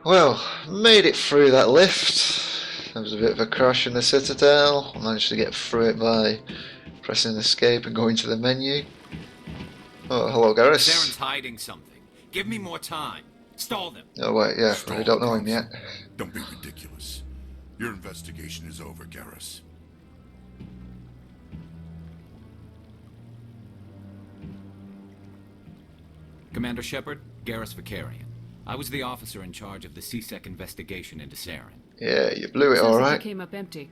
Well, made it through that lift. There was a bit of a crash in the Citadel. I managed to get through it by pressing escape and going to the menu. Oh, hello, Garrus. Saren's hiding something. Give me more time. Stall them. Oh, wait, yeah, we don't know him yet. Don't be ridiculous. Your investigation is over, Garrus. Commander Shepard, Garrus Vicarian. I was the officer in charge of the C-Sec investigation into Saren. Yeah, you blew it Sounds like alright. it came up empty.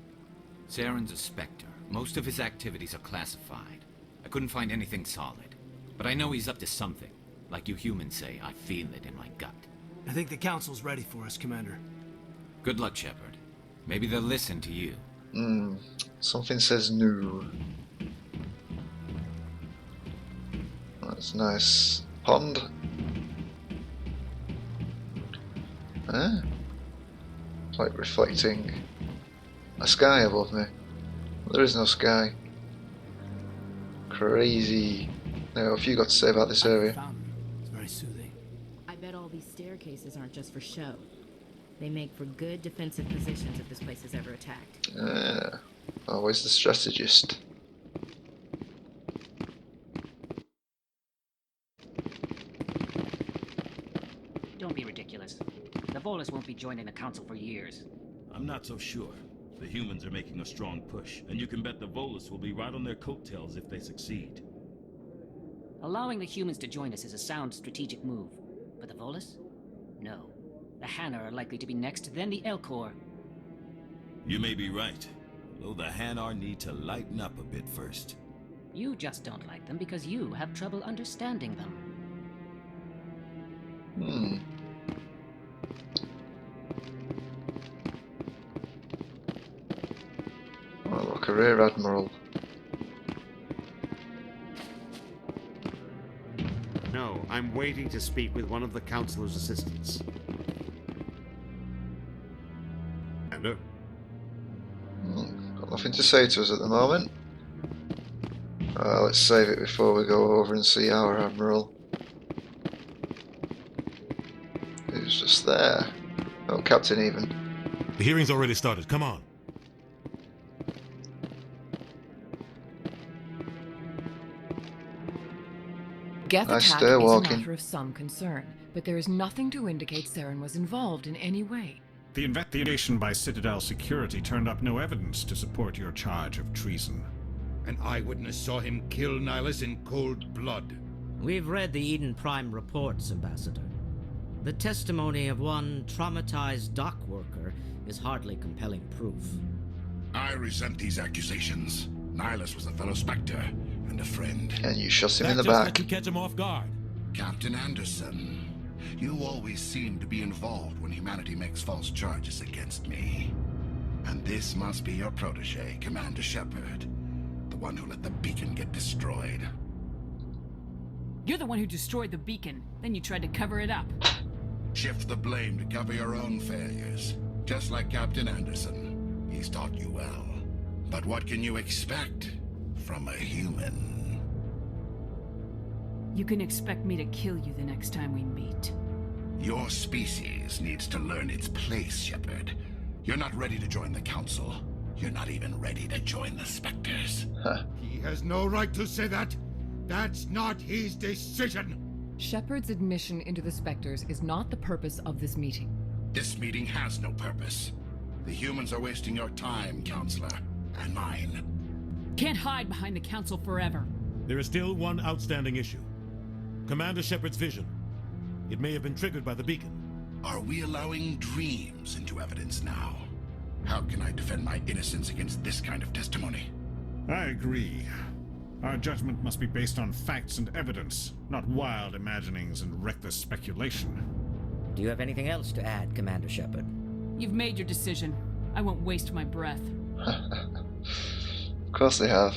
Saren's a Spectre. Most of his activities are classified. I couldn't find anything solid. But I know he's up to something. Like you humans say, I feel it in my gut. I think the Council's ready for us, Commander. Good luck, Shepard. Maybe they'll listen to you. Something says no. That's nice. Pond. Ah. It's like reflecting a sky above me. There is no sky. Crazy. Now, what have you got to say about this area? It's very soothing. I bet all these staircases aren't just for show. They make for good defensive positions if this place is ever attacked. Always the strategist. Don't be ridiculous. The Volus won't be joining the Council for years. I'm not so sure. The humans are making a strong push, and you can bet the Volus will be right on their coattails if they succeed. Allowing the humans to join us is a sound strategic move. But the Volus? No. The Hanar are likely to be next, then the Elcor. You may be right, though the Hanar need to lighten up a bit first. You just don't like them because you have trouble understanding them. Oh, look, a rear admiral. No, I'm waiting to speak with one of the Councilor's assistants. Commander? Got nothing to say to us at the moment. Let's save it before we go over and see our admiral. Who's just there? Oh, captain even. The hearing's already started. Come on. Geth Nice attack stair is a walking. matter of some concern, but there is nothing to indicate Saren was involved in any way. The investigation by Citadel Security turned up no evidence to support your charge of treason. An eyewitness saw him kill Nihilus in cold blood. We've read the Eden Prime reports, Ambassador. The testimony of one traumatized dock worker is hardly compelling proof. I resent these accusations. Nihilus was a fellow Spectre and a friend. And you shot him in the That just back. let you catch him off guard. Captain Anderson, you always seem to be involved when humanity makes false charges against me. And this must be your protege, Commander Shepard. The one who let the beacon get destroyed. You're the one who destroyed the beacon, then you tried to cover it up. Shift the blame to cover your own failures. Just like Captain Anderson. He's taught you well. But what can you expect from a human? You can expect me to kill you the next time we meet. Your species needs to learn its place, Shepard. You're not ready to join the Council. You're not even ready to join the Spectres. He has no right to say that. That's not his decision. Shepard's admission into the Spectres is not the purpose of this meeting. This meeting has no purpose. The humans are wasting your time, Counselor, and mine. Can't hide behind the Council forever. There is still one outstanding issue. Commander Shepard's vision. It may have been triggered by the beacon. Are we allowing dreams into evidence now? How can I defend my innocence against this kind of testimony? I agree. Our judgment must be based on facts and evidence, not wild imaginings and reckless speculation. Do you have anything else to add, Commander Shepard? You've made your decision. I won't waste my breath. Of course they have.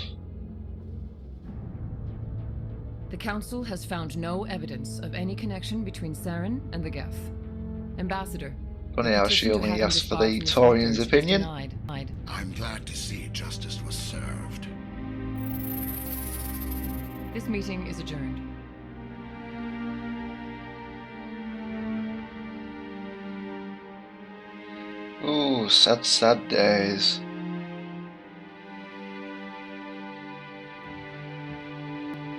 The Council has found no evidence of any connection between Saren and the Geth. Ambassador. Funny how she only asked for the Taurian's opinion. I'm glad to see justice was served. This meeting is adjourned. Oh, sad, sad days.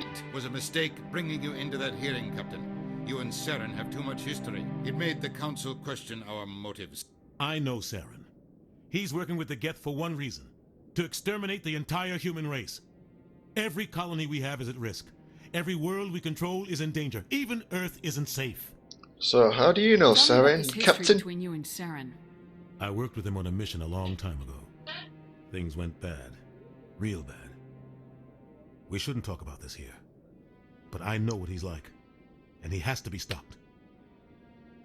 It was a mistake bringing you into that hearing, Captain. You and Saren have too much history. It made the Council question our motives. I know Saren. He's working with the Geth for one reason. To exterminate the entire human race. Every colony we have is at risk. Every world we control is in danger. Even Earth isn't safe. So, how do you know Saren, Captain? Between you and Saren. I worked with him on a mission a long time ago. Things went bad. Real bad. We shouldn't talk about this here. But I know what he's like. And he has to be stopped.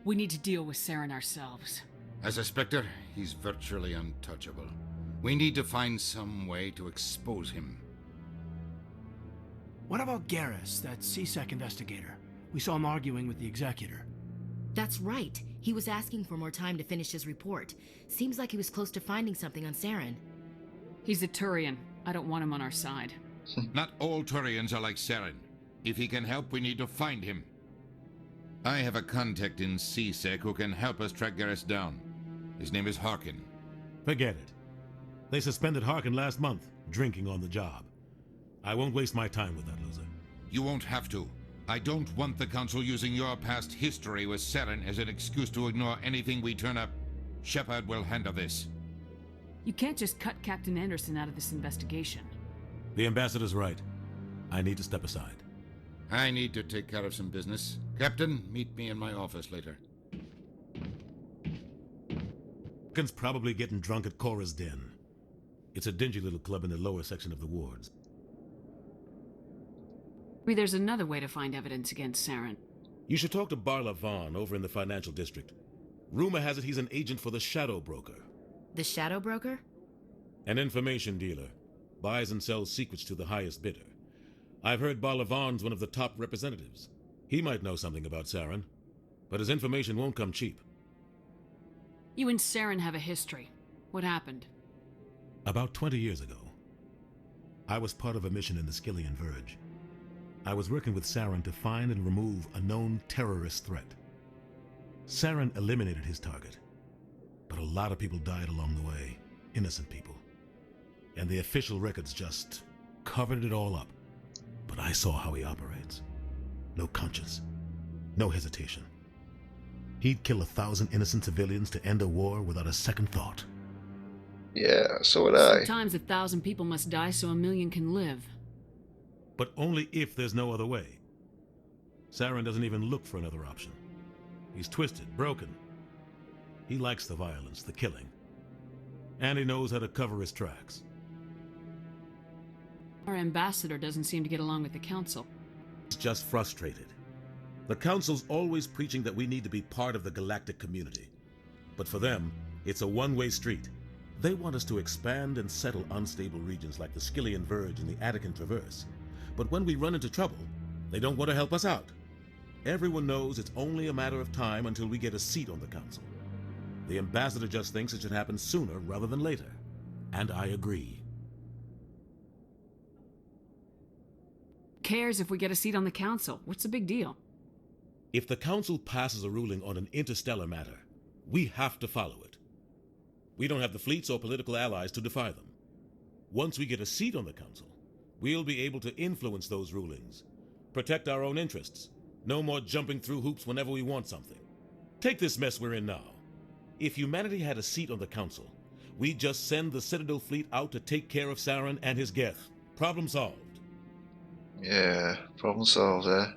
We need to deal with Saren ourselves. As a Spectre, he's virtually untouchable. We need to find some way to expose him. What about Garrus, that CSEC investigator? We saw him arguing with the Executor. That's right. He was asking for more time to finish his report. Seems like he was close to finding something on Saren. He's a Turian. I don't want him on our side. Not all Turians are like Saren. If he can help, we need to find him. I have a contact in CSEC who can help us track Garrus down. His name is Harkin. Forget it. They suspended Harkin last month, drinking on the job. I won't waste my time with that loser. You won't have to. I don't want the Council using your past history with Saren as an excuse to ignore anything we turn up. Shepard will handle this. You can't just cut Captain Anderson out of this investigation. The ambassador's right. I need to step aside. I need to take care of some business. Captain, meet me in my office later. Harkin's probably getting drunk at Cora's Den. It's a dingy little club in the lower section of the wards. Maybe there's another way to find evidence against Saren. You should talk to Barla Vaughn over in the financial district. Rumor has it he's an agent for the Shadow Broker. The Shadow Broker? An information dealer. Buys and sells secrets to the highest bidder. I've heard Barla Vaughn's one of the top representatives. He might know something about Saren, but his information won't come cheap. You and Saren have a history. What happened? About 20 years ago, I was part of a mission in the Skillian Verge. I was working with Saren to find and remove a known terrorist threat. Saren eliminated his target, but a lot of people died along the way, innocent people. And the official records just covered it all up. But I saw how he operates. No conscience, no hesitation. He'd kill 1,000 innocent civilians to end a war without a second thought. Yeah, so would I. Sometimes 1,000 people must die so 1,000,000 can live. But only if there's no other way. Saren doesn't even look for another option. He's twisted, broken. He likes the violence, the killing. And he knows how to cover his tracks. Our ambassador doesn't seem to get along with the Council. He's just frustrated. The Council's always preaching that we need to be part of the galactic community. But for them, it's a one-way street. They want us to expand and settle unstable regions like the Skillian Verge and the Attican Traverse. But when we run into trouble, they don't want to help us out. Everyone knows it's only a matter of time until we get a seat on the Council. The ambassador just thinks it should happen sooner rather than later. And I agree. Who cares if we get a seat on the Council? What's the big deal? If the Council passes a ruling on an interstellar matter, we have to follow it. We don't have the fleets or political allies to defy them. Once we get a seat on the Council, we'll be able to influence those rulings, protect our own interests, no more jumping through hoops whenever we want something. Take this mess we're in now. If humanity had a seat on the Council, we'd just send the Citadel fleet out to take care of Saren and his Geth. Problem solved. Yeah, problem solved there.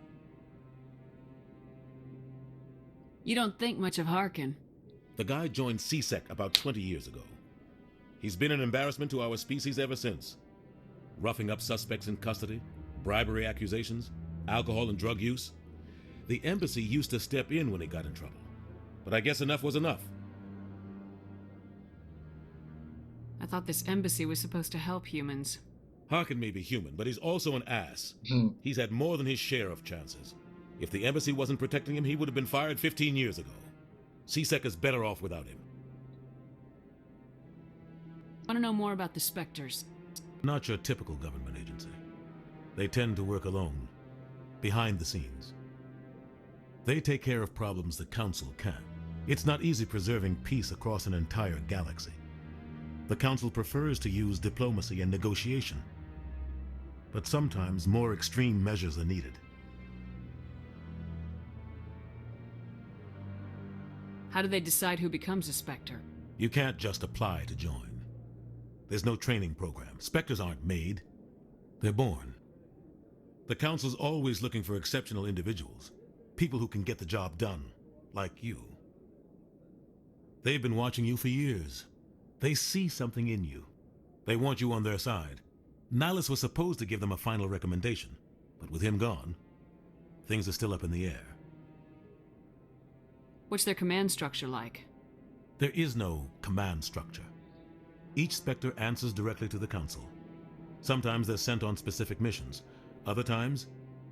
You don't think much of Harkin. The guy joined CSEC about 20 years ago. He's been an embarrassment to our species ever since. Roughing up suspects in custody, bribery accusations, alcohol and drug use. The embassy used to step in when he got in trouble. But I guess enough was enough. I thought this embassy was supposed to help humans. Harkin may be human, but he's also an ass. He's had more than his share of chances. If the embassy wasn't protecting him, he would have been fired 15 years ago. CSEC is better off without him. Want to know more about the Spectres? Not your typical government agency. They tend to work alone, behind the scenes. They take care of problems the Council can't. It's not easy preserving peace across an entire galaxy. The Council prefers to use diplomacy and negotiation. But sometimes more extreme measures are needed. How do they decide who becomes a Spectre? You can't just apply to join. There's no training program. Spectres aren't made. They're born. The Council's always looking for exceptional individuals. People who can get the job done. Like you. They've been watching you for years. They see something in you. They want you on their side. Nihilus was supposed to give them a final recommendation, but with him gone, things are still up in the air. What's their command structure like? There is no command structure. Each Spectre answers directly to the Council. Sometimes they're sent on specific missions. Other times,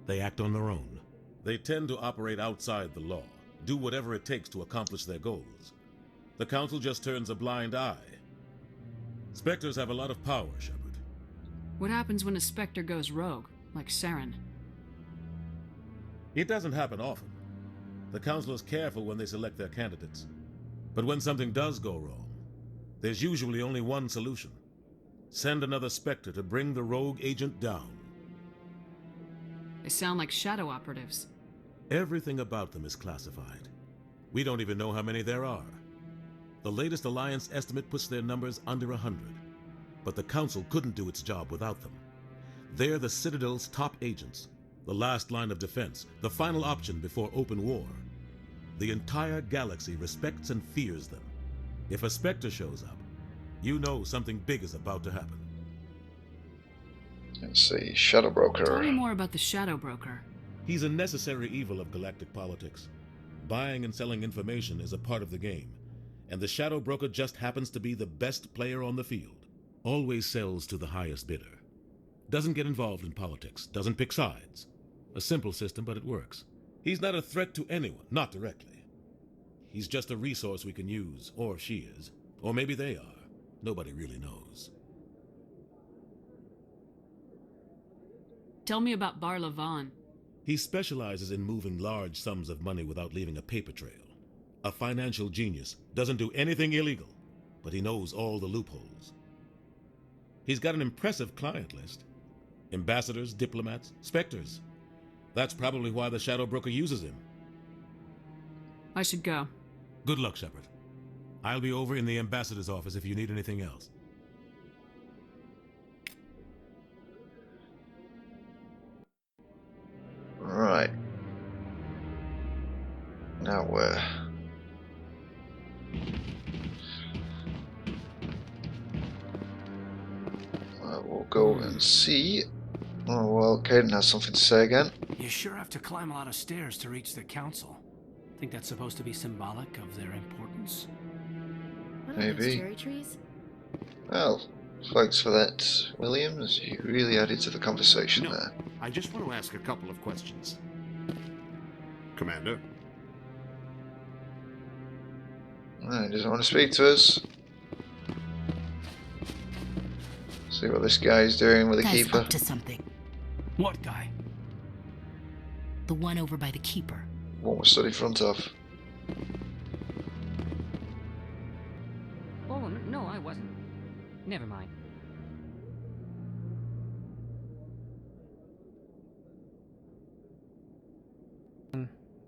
they act on their own. They tend to operate outside the law, do whatever it takes to accomplish their goals. The Council just turns a blind eye. Spectres have a lot of power, Shepard. What happens when a Spectre goes rogue, like Saren? It doesn't happen often. The Council is careful when they select their candidates. But when something does go wrong, there's usually only one solution. Send another Spectre to bring the rogue agent down. They sound like shadow operatives. Everything about them is classified. We don't even know how many there are. The latest Alliance estimate puts their numbers under 100. But the Council couldn't do its job without them. They're the Citadel's top agents, the last line of defense, the final option before open war. The entire galaxy respects and fears them. If a Spectre shows up, you know something big is about to happen. Let's see, Shadow Broker. Tell me more about the Shadow Broker. He's a necessary evil of galactic politics. Buying and selling information is a part of the game, and the Shadow Broker just happens to be the best player on the field. Always sells to the highest bidder. Doesn't get involved in politics, doesn't pick sides. A simple system, but it works. He's not a threat to anyone, not directly. He's just a resource we can use, or she is. Or maybe they are. Nobody really knows. Tell me about Bar Levon. He specializes in moving large sums of money without leaving a paper trail. A financial genius, doesn't do anything illegal, but he knows all the loopholes. He's got an impressive client list. Ambassadors, diplomats, Spectres. That's probably why the Shadow Broker uses him. I should go. Good luck, Shepard. I'll be over in the ambassador's office if you need anything else. Right. Now where? We'll go and see. Oh well, Caden has something to say again. You sure have to climb a lot of stairs to reach the Council. Think that's supposed to be symbolic of their importance? What are those Maybe. cherry trees? Well, thanks for that, Williams. You really added to the conversation there. I just want to ask a couple of questions. Commander? He doesn't want to speak to us. See what this guy's doing with the Guy's keeper. up to something. What guy? The one over by the keeper. What was stood in front of? Oh, no, I wasn't. Never mind.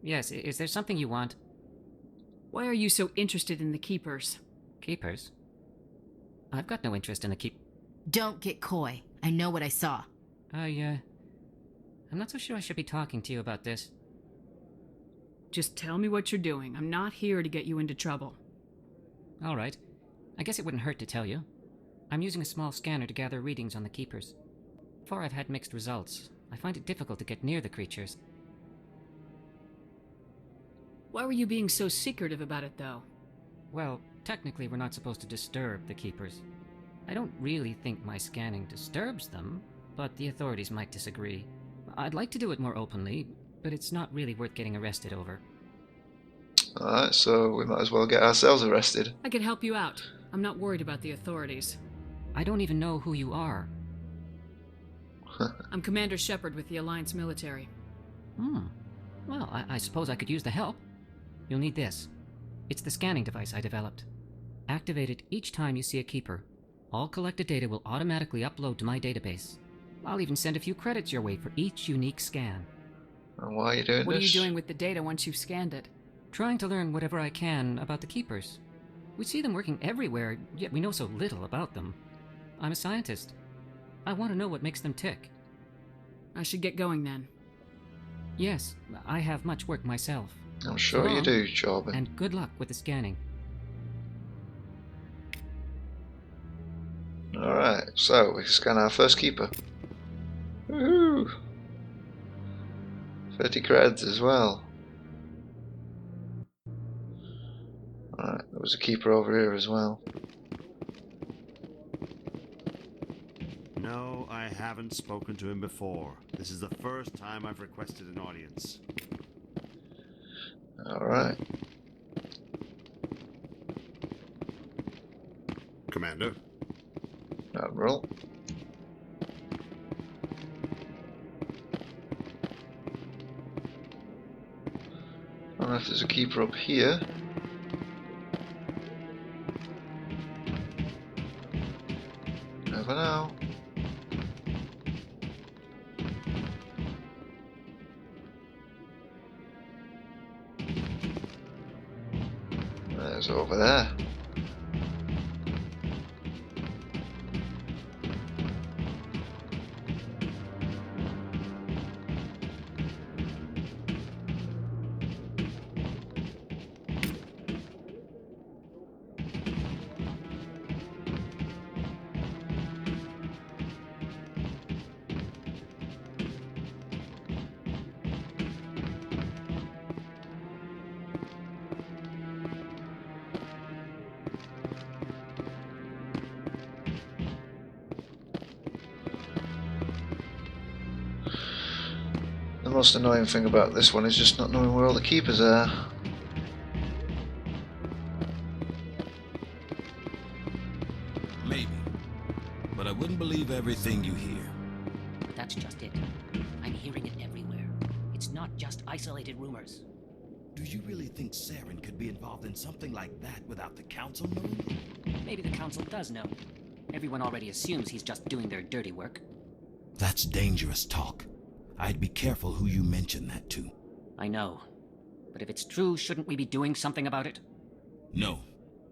Yes, is there something you want? Why are you so interested in the Keepers? Keepers? I've got no interest in the keep... Don't get coy. I know what I saw. I'm not so sure I should be talking to you about this. Just tell me what you're doing. I'm not here to get you into trouble. All right. I guess it wouldn't hurt to tell you. I'm using a small scanner to gather readings on the Keepers. Before I've had mixed results. I find it difficult to get near the creatures. Why were you being so secretive about it, though? Well, technically we're not supposed to disturb the Keepers. I don't really think my scanning disturbs them, but the authorities might disagree. I'd like to do it more openly, but it's not really worth getting arrested over. Alright, so we might as well get ourselves arrested. I could help you out. I'm not worried about the authorities. I don't even know who you are. I'm Commander Shepard with the Alliance military. Well, I suppose I could use the help. You'll need this. It's the scanning device I developed. Activate it each time you see a keeper. All collected data will automatically upload to my database. I'll even send a few credits your way for each unique scan. And why are you doing this? What are you doing with the data once you've scanned it? Trying to learn whatever I can about the keepers. We see them working everywhere, yet we know so little about them. I'm a scientist. I want to know what makes them tick. I should get going then. Yes, I have much work myself. I'm sure So you long, do, Job. And good luck with the scanning. Alright, so we can scan our first keeper. Woohoo! 30 creds as well. Alright, there was a keeper over here as well. No, I haven't spoken to him before. This is the first time I've requested an audience. Alright. Commander? Admiral. I don't know if there's a keeper up here. Never know. There's over there. The most annoying thing about this one is just not knowing where all the keepers are. Maybe. But I wouldn't believe everything you hear. That's just it. I'm hearing it everywhere. It's not just isolated rumors. Do you really think Saren could be involved in something like that without the Council knowing? Maybe the Council does know. Everyone already assumes he's just doing their dirty work. That's dangerous talk. I'd be careful who you mention that to. I know. But if it's true, shouldn't we be doing something about it? No.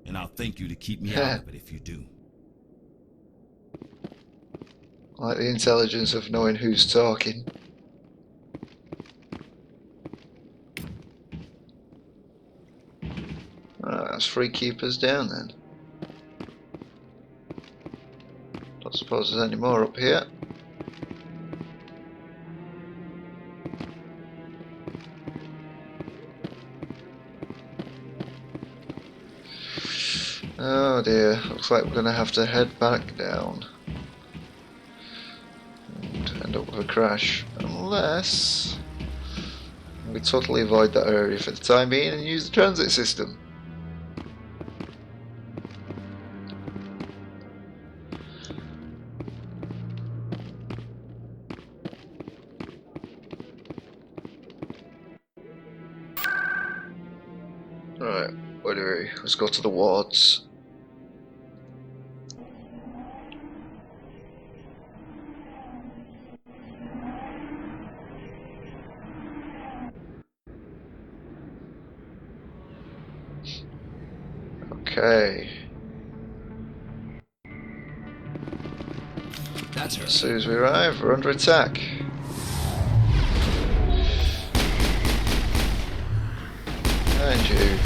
And I'll thank you to keep me out of it if you do. I like the intelligence of knowing who's talking. That's 3 keepers down then. Don't suppose there's any more up here. Oh dear, looks like we're going to have to head back down and end up with a crash, unless we totally avoid that area for the time being and use the transit system. Right, where do we? Let's go to the wards. Okay. That's her. As soon as we arrive, we're under attack. And you.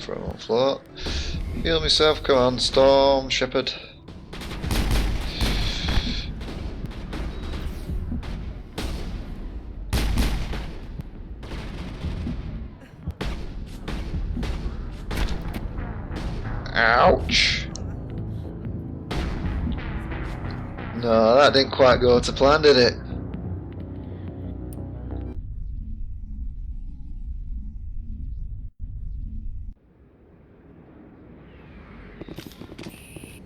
Throw on floor. Heal myself, come on, Storm Shepard. Ouch! No, that didn't quite go to plan, did it?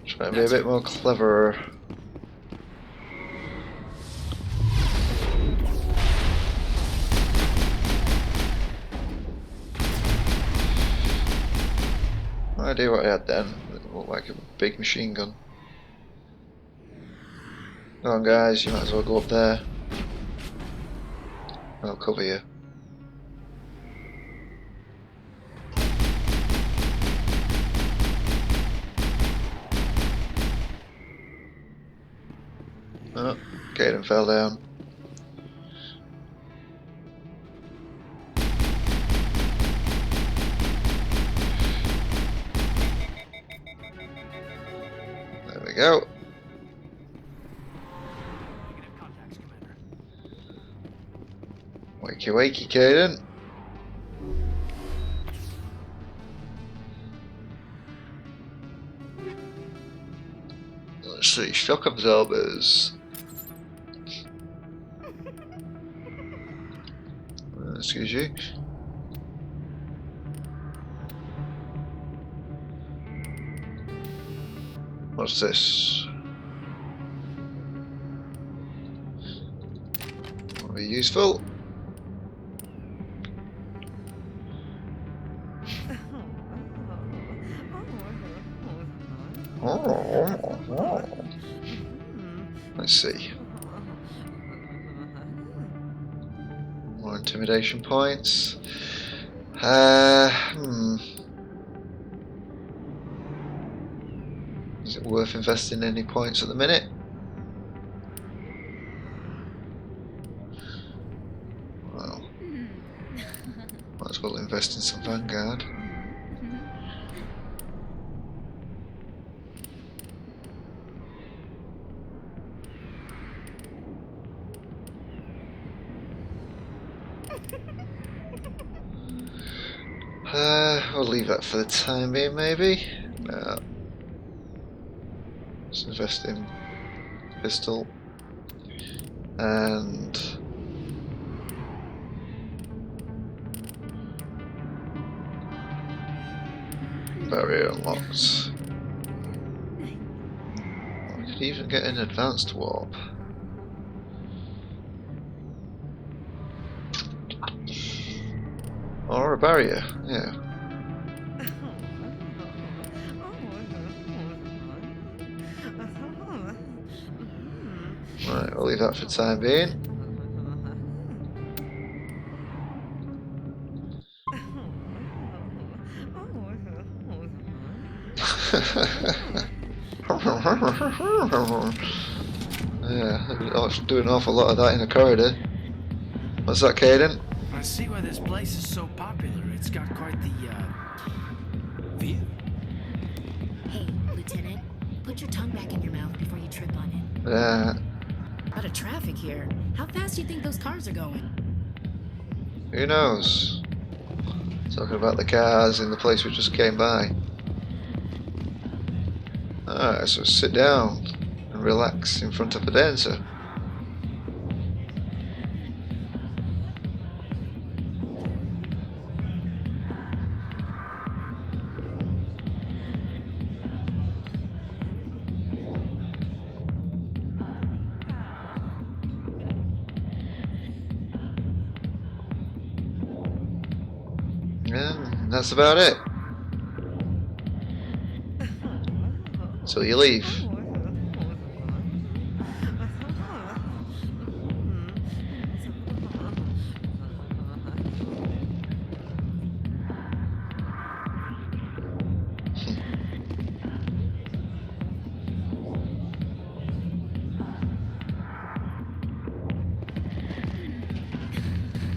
Try and be a bit more clever. idea what I had then. It looked like a big machine gun. Come on guys, you might as well go up there. I'll cover you. Oh, Caden fell down. There we go. Wakey wakey, Caden. Let's see, shock absorbers. Excuse you. What's this? Will be useful. Let's see. More intimidation points. Is it worth investing any points at the minute? Well, might as well invest in some Vanguard. We'll leave that for the time being, maybe. No. Let's invest in pistol and barrier unlocked. I could even get an advanced warp. Or a barrier, yeah. Right, we'll leave that for the time being. Yeah, I'll do an awful lot of that in the corridor. What's that, Caden? I see why this place is so popular. It's got quite the, view. Hey, Lieutenant, put your tongue back in your mouth before you trip on it. Yeah. A lot of traffic here. How fast do you think those cars are going? Who knows? Talking about the cars in the place we just came by. Alright, so sit down and relax in front of a dancer. And that's about it. So you leave.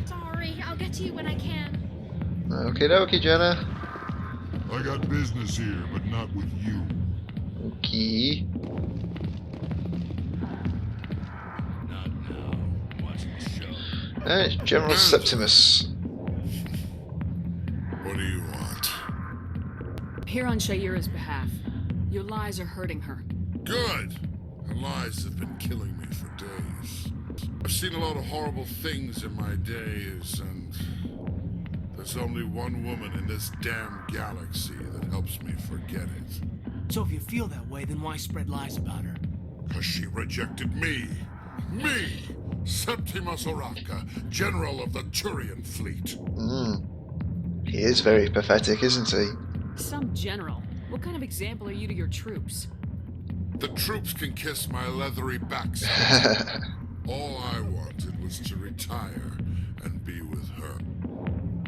Sorry, I'll get to you when I can. Okie dokie, Jenna. I got business here, but not with you. Okay. Not now. I'm watching the show. It's General Septimus. What do you want? Here on Shaira's behalf. Your lies are hurting her. Good! Her lies have been killing me for days. I've seen a lot of horrible things in my days, and there's only one woman in this damn galaxy that helps me forget it. So if you feel that way, then why spread lies about her? 'Cause she rejected me! Me! Septimus Oraka, General of the Turian Fleet. He is very pathetic, isn't he? Some general. What kind of example are you to your troops? The troops can kiss my leathery backside. All I wanted was to retire and be with her.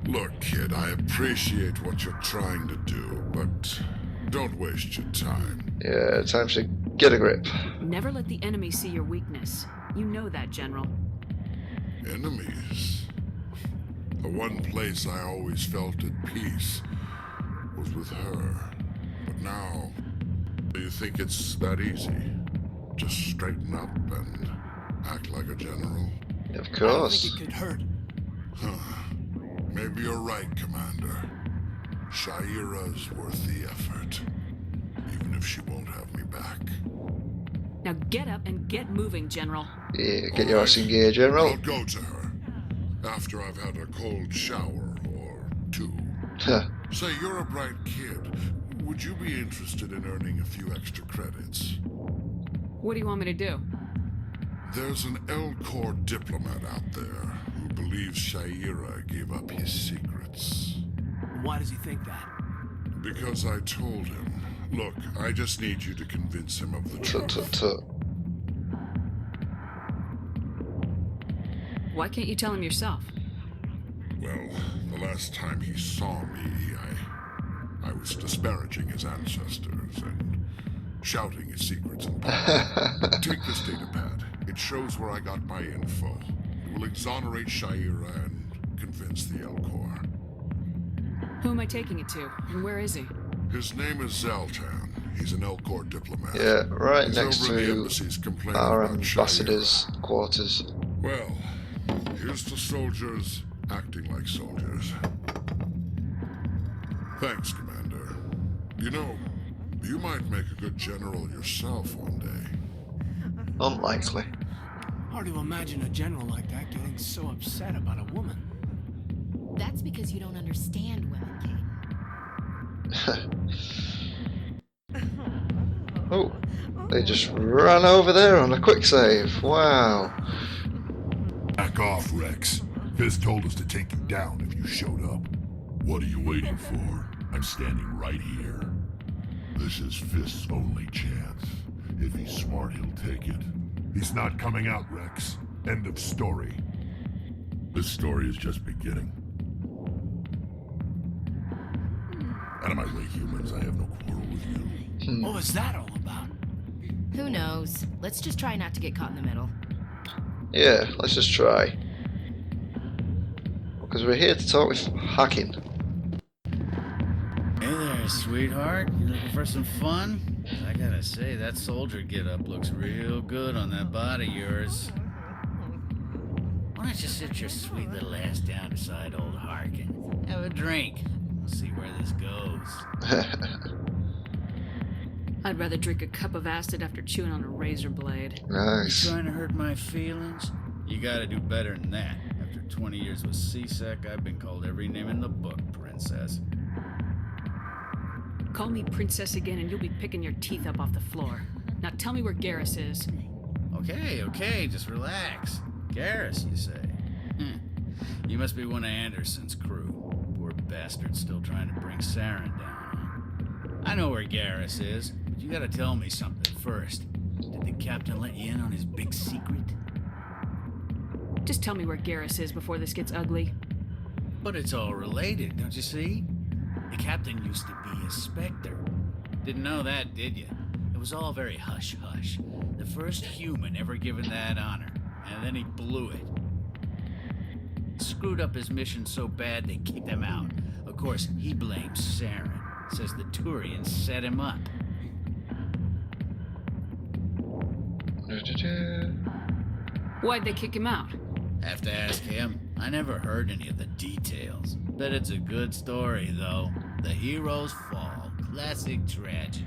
Look, kid, I appreciate what you're trying to do, but don't waste your time. Yeah, time to get a grip. Never let the enemy see your weakness. You know that, General. Enemies? The one place I always felt at peace was with her. But now, do you think it's that easy? Just straighten up and act like a general? Of course. I think it could hurt. Huh. Maybe you're right, Commander. Shaira's worth the effort. Even if she won't have me back. Now get up and get moving, General. Yeah, get your ass in gear, General. I'll go to her. After I've had a cold shower or two. Say, you're a bright kid. Would you be interested in earning a few extra credits? What do you want me to do? There's an L-Corps diplomat out there who believes Shaira gave up his secrets. Why does he think that? Because I told him. Look, I just need you to convince him of the truth. Why can't you tell him yourself? Well, the last time he saw me, I was disparaging his ancestors and shouting his secrets in public. Take this data pad. It shows where I got my info. It will exonerate Shaira and convince the L-Corps. Who am I taking it to? And where is he? His name is Zaltan. He's an L-Corps diplomat. Yeah, right He's next over in the to embassies complaining our about ambassador's Shaira. quarters. Well, here's to soldiers acting like soldiers. Thanks, Commander. You know, you might make a good general yourself one day. Unlikely. Hard to imagine a general like that getting so upset about a woman. That's because you don't understand women, Kate. Oh, they just ran over there on a quick save. Wow. Back off, Rex. Fizz told us to take you down if you showed up. What are you waiting for? I'm standing right here. This is Fizz's only chance. If he's smart, he'll take it. He's not coming out, Rex. End of story. This story is just beginning. Out of my way, humans. I have no quarrel with you. What was that all about? Who knows? Let's just try not to get caught in the middle. Yeah, let's just try. Because we're here to talk with Hacking. Hey there, sweetheart. You looking for some fun? I gotta say, that soldier get-up looks real good on that body of yours. Why don't you sit your sweet little ass down beside old Harkin? Have a drink. See where this goes. I'd rather drink a cup of acid after chewing on a razor blade. Nice. You trying to hurt my feelings? You gotta do better than that. After 20 years with C-Sec, I've been called every name in the book, princess. Call me princess again and you'll be picking your teeth up off the floor. Now tell me where Garrus is. Okay, just relax. Garrus, you say? You must be one of Anderson's crew. Poor bastard still trying to bring Saren down. I know where Garrus is, but you gotta tell me something first. Did the captain let you in on his big secret? Just tell me where Garrus is before this gets ugly. But it's all related, don't you see? The captain used to be a Spectre. Didn't know that, did you? It was all very hush-hush. The first human ever given that honor, and then he blew it. Screwed up his mission so bad they kicked him out. Of course, he blames Saren. Says the Turians set him up. Why'd they kick him out? Have to ask him. I never heard any of the details. Bet it's a good story, though. The heroes fall. Classic tragedy.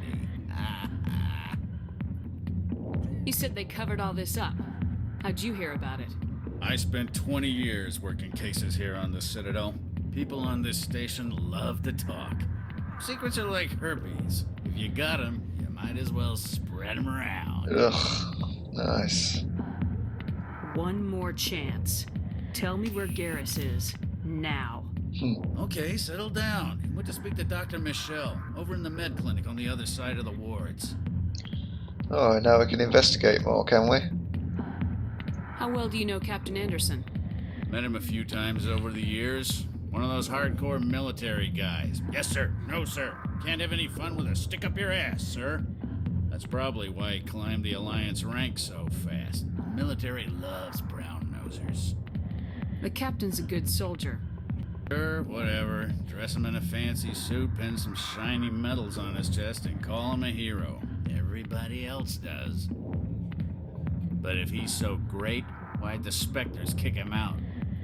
You said they covered all this up. How'd you hear about it? I spent 20 years working cases here on the Citadel. People on this station love to talk. Secrets are like herpes. If you got them, you might as well spread them around. Ugh, nice. One more chance. Tell me where Garrus is. Now. Okay, settle down. Went to speak to Dr. Michelle, over in the med clinic on the other side of the wards. Oh, now we can investigate more, can we? How well do you know Captain Anderson? Met him a few times over the years. One of those hardcore military guys. Yes, sir. No, sir. Can't have any fun with a stick up your ass, sir. That's probably why he climbed the Alliance ranks so fast. The military loves brown-nosers. The captain's a good soldier. Sure, whatever. Dress him in a fancy suit, pin some shiny medals on his chest, and call him a hero. Everybody else does. But if he's so great, why'd the Spectres kick him out?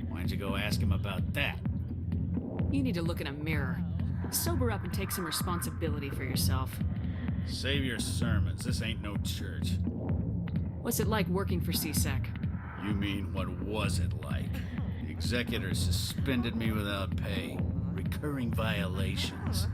Why'd you go ask him about that? You need to look in a mirror. Sober up and take some responsibility for yourself. Save your sermons. This ain't no church. What's it like working for CSEC? You mean, what was it like? The executor suspended me without pay. Recurring violations.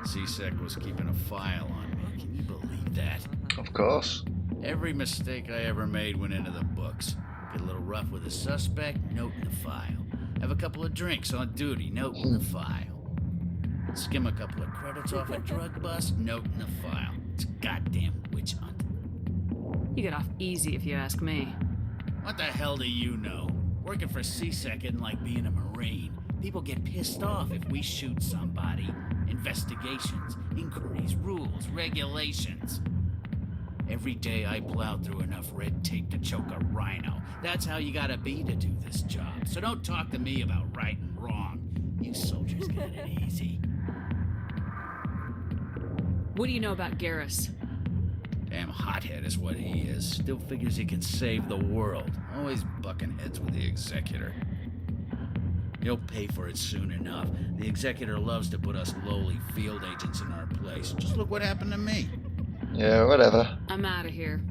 CSEC was keeping a file on me. Can you believe that? Of course. Every mistake I ever made went into the books. Get a little rough with a suspect, note in the file. Have a couple of drinks on duty, note in the file. Skim a couple of credits off a drug bust, note in the file. It's a goddamn witch hunt. You get off easy if you ask me. What the hell do you know? Working for CSEC isn't like being a Marine. People get pissed off if we shoot somebody. Investigations, inquiries, rules, regulations. Every day I plowed through enough red tape to choke a rhino. That's how you gotta be to do this job. So don't talk to me about right and wrong. You soldiers got it easy. What do you know about Garrus? Damn hothead is what he is. Still figures he can save the world. Always bucking heads with the executor. He'll pay for it soon enough. The executor loves to put us lowly field agents in our place. Just look what happened to me. Yeah, whatever. I'm out of here.